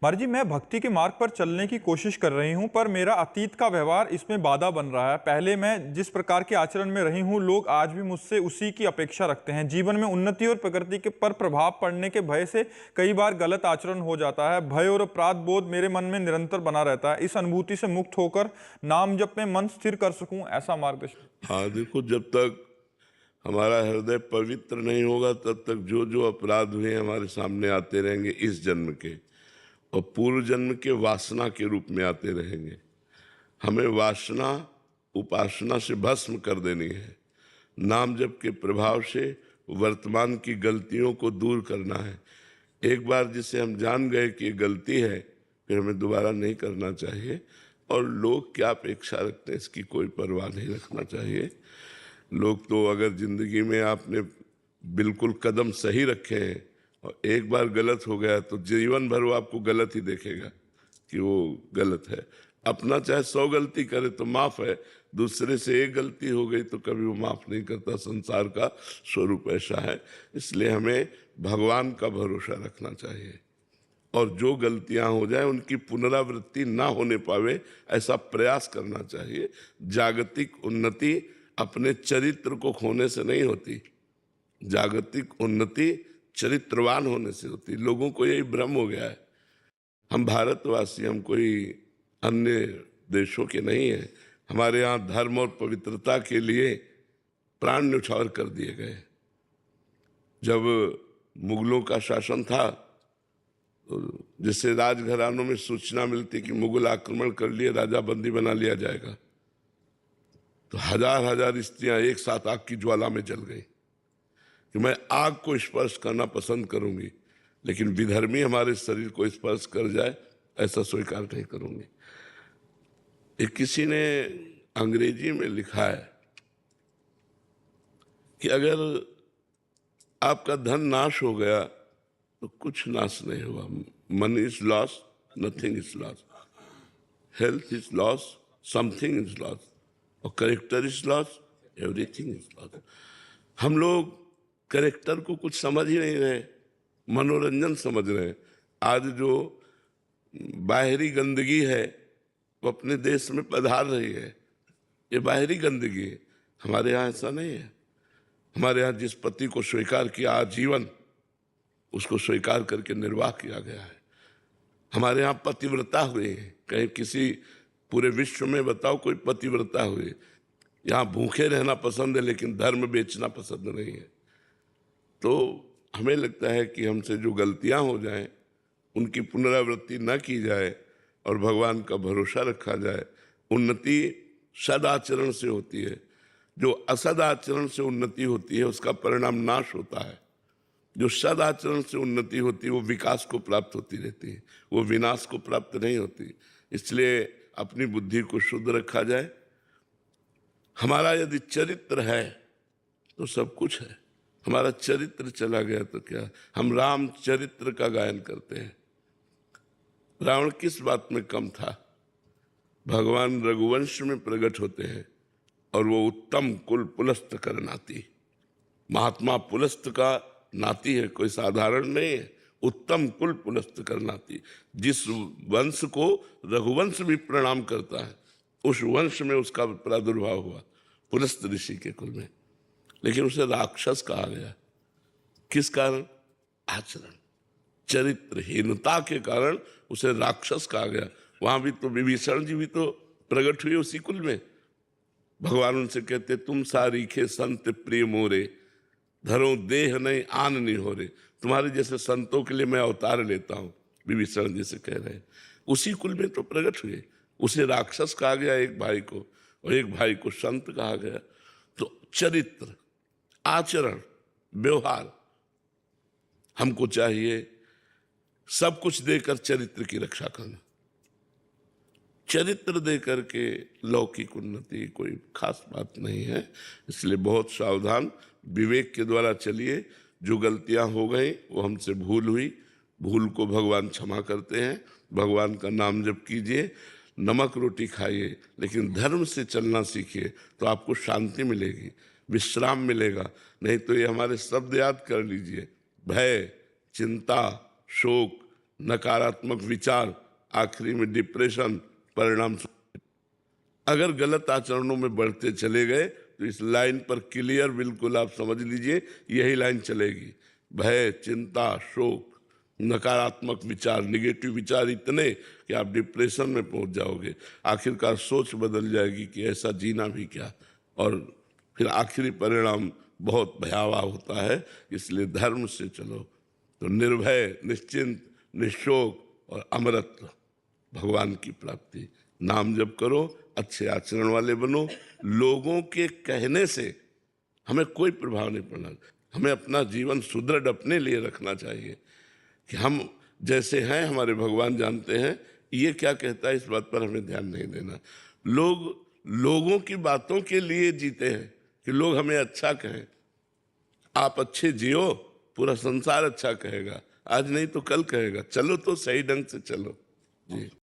मारी जी, मैं भक्ति के मार्ग पर चलने की कोशिश कर रही हूं, पर मेरा अतीत का व्यवहार इसमें बाधा बन रहा है। पहले मैं जिस प्रकार के आचरण में रही हूं, लोग आज भी मुझसे उसी की अपेक्षा रखते हैं। जीवन में उन्नति और प्रगति के पर प्रभाव पड़ने के भय से कई बार गलत आचरण हो जाता है। भय और अपराध बोध मेरे मन में निरंतर बना रहता है। इस अनुभूति से मुक्त होकर नाम जप में मन स्थिर कर सकूं, ऐसा मार्गदर्शन। हाँ, देखो, जब तक हमारा हृदय पवित्र नहीं होगा तब तक जो जो अपराध हुए हमारे सामने आते रहेंगे इस जन्म के, और पूर्व जन्म के वासना के रूप में आते रहेंगे। हमें वासना उपासना से भस्म कर देनी है। नाम जप के प्रभाव से वर्तमान की गलतियों को दूर करना है। एक बार जिसे हम जान गए कि ये गलती है, फिर हमें दोबारा नहीं करना चाहिए। और लोग क्या अपेक्षा रखते हैं इसकी कोई परवाह नहीं रखना चाहिए। लोग तो अगर जिंदगी में आपने बिल्कुल कदम सही रखे हैं और एक बार गलत हो गया तो जीवन भर वो आपको गलत ही देखेगा कि वो गलत है। अपना चाहे 100 गलती करे तो माफ है, दूसरे से एक गलती हो गई तो कभी वो माफ नहीं करता। संसार का स्वरूप ऐसा है। इसलिए हमें भगवान का भरोसा रखना चाहिए और जो गलतियां हो जाए उनकी पुनरावृत्ति ना होने पावे ऐसा प्रयास करना चाहिए। जागतिक उन्नति अपने चरित्र को खोने से नहीं होती, जागतिक उन्नति चरित्रवान होने से होती। लोगों को यही भ्रम हो गया है। हम भारतवासी, हम कोई अन्य देशों के नहीं हैं। हमारे यहाँ धर्म और पवित्रता के लिए प्राण न्यौछावर कर दिए गए। जब मुगलों का शासन था तो जिससे राजघरानों में सूचना मिलती कि मुगल आक्रमण कर लिए, राजा बंदी बना लिया जाएगा, तो हजार हजार स्त्रियां एक साथ आग की ज्वाला में जल गई कि मैं आग को स्पर्श करना पसंद करूंगी, लेकिन विधर्मी हमारे शरीर को स्पर्श कर जाए ऐसा स्वीकार नहीं करूंगी। एक किसी ने अंग्रेजी में लिखा है कि अगर आपका धन नाश हो गया तो कुछ नाश नहीं हुआ। Money is loss, nothing is loss. Health is loss, something is loss. और character is loss, everything is loss. हम लोग करेक्टर को कुछ समझ ही नहीं रहे, मनोरंजन समझ रहे हैं। आज जो बाहरी गंदगी है वो अपने देश में पधार रही है, ये बाहरी गंदगी है। हमारे यहाँ ऐसा नहीं है। हमारे यहाँ जिस पति को स्वीकार किया आजीवन, उसको स्वीकार करके निर्वाह किया गया है। हमारे यहाँ पतिव्रता हुई है। कहीं किसी पूरे विश्व में बताओ कोई पतिव्रता हुई? यहाँ भूखे रहना पसंद है लेकिन धर्म बेचना पसंद नहीं है। तो हमें लगता है कि हमसे जो गलतियां हो जाएं उनकी पुनरावृत्ति न की जाए और भगवान का भरोसा रखा जाए। उन्नति सदाचरण से होती है। जो असदाचरण से उन्नति होती है उसका परिणाम नाश होता है। जो सदाचरण से उन्नति होती है वो विकास को प्राप्त होती रहती है, वो विनाश को प्राप्त नहीं होती। इसलिए अपनी बुद्धि को शुद्ध रखा जाए। हमारा यदि चरित्र है तो सब कुछ है। हमारा चरित्र चला गया तो क्या? हम राम चरित्र का गायन करते हैं। रावण किस बात में कम था? भगवान रघुवंश में प्रकट होते हैं और वो उत्तम कुल पुलस्त कर नाती। महात्मा पुलस्त का नाती है, कोई साधारण नहीं है। उत्तम कुल पुलस्त कर नाती। जिस वंश को रघुवंश भी प्रणाम करता है उस वंश में उसका प्रादुर्भाव हुआ, पुलस्त ऋषि के कुल में। लेकिन उसे राक्षस कहा गया। किस कारण? आचरण, चरित्रहीनता के कारण उसे राक्षस कहा गया। वहां भी तो विभीषण जी भी तो प्रकट हुए उसी कुल में। भगवान उनसे कहते तुम सारीखे संत प्रिय मोरे, धरो देह नहीं आन नहीं हो रे। तुम्हारे जैसे संतों के लिए मैं अवतार लेता हूं, विभीषण जी से कह रहे हैं। उसी कुल में तो प्रकट हुए। उसे राक्षस कहा गया एक भाई को, और एक भाई को संत कहा गया। तो चरित्र, आचरण, व्यवहार हमको चाहिए। सब कुछ देकर चरित्र की रक्षा करना। चरित्र देकर के लौकिक उन्नति कोई खास बात नहीं है। इसलिए बहुत सावधान, विवेक के द्वारा चलिए। जो गलतियां हो गई वो हमसे भूल हुई, भूल को भगवान क्षमा करते हैं। भगवान का नाम जप कीजिए, नमक रोटी खाइए, लेकिन धर्म से चलना सीखिए तो आपको शांति मिलेगी, विश्राम मिलेगा। नहीं तो ये हमारे शब्द याद कर लीजिए: भय, चिंता, शोक, नकारात्मक विचार, आखिरी में डिप्रेशन, परिणाम। अगर गलत आचरणों में बढ़ते चले गए तो इस लाइन पर क्लियर बिल्कुल आप समझ लीजिए, यही लाइन चलेगी। भय, चिंता, शोक, नकारात्मक विचार, निगेटिव विचार इतने कि आप डिप्रेशन में पहुंच जाओगे। आखिरकार सोच बदल जाएगी कि ऐसा जीना भी क्या, और फिर आखिरी परिणाम बहुत भयावह होता है। इसलिए धर्म से चलो तो निर्भय, निश्चिंत, निशोक और अमरत्व, भगवान की प्राप्ति। नाम जप करो, अच्छे आचरण वाले बनो। लोगों के कहने से हमें कोई प्रभाव नहीं पड़ना। हमें अपना जीवन सुदृढ़ अपने लिए रखना चाहिए कि हम जैसे हैं हमारे भगवान जानते हैं। ये क्या कहता है इस बात पर हमें ध्यान नहीं देना। लोगों की बातों के लिए जीते हैं कि लोग हमें अच्छा कहें। आप अच्छे जियो, पूरा संसार अच्छा कहेगा। आज नहीं तो कल कहेगा। चलो तो सही ढंग से चलो जी।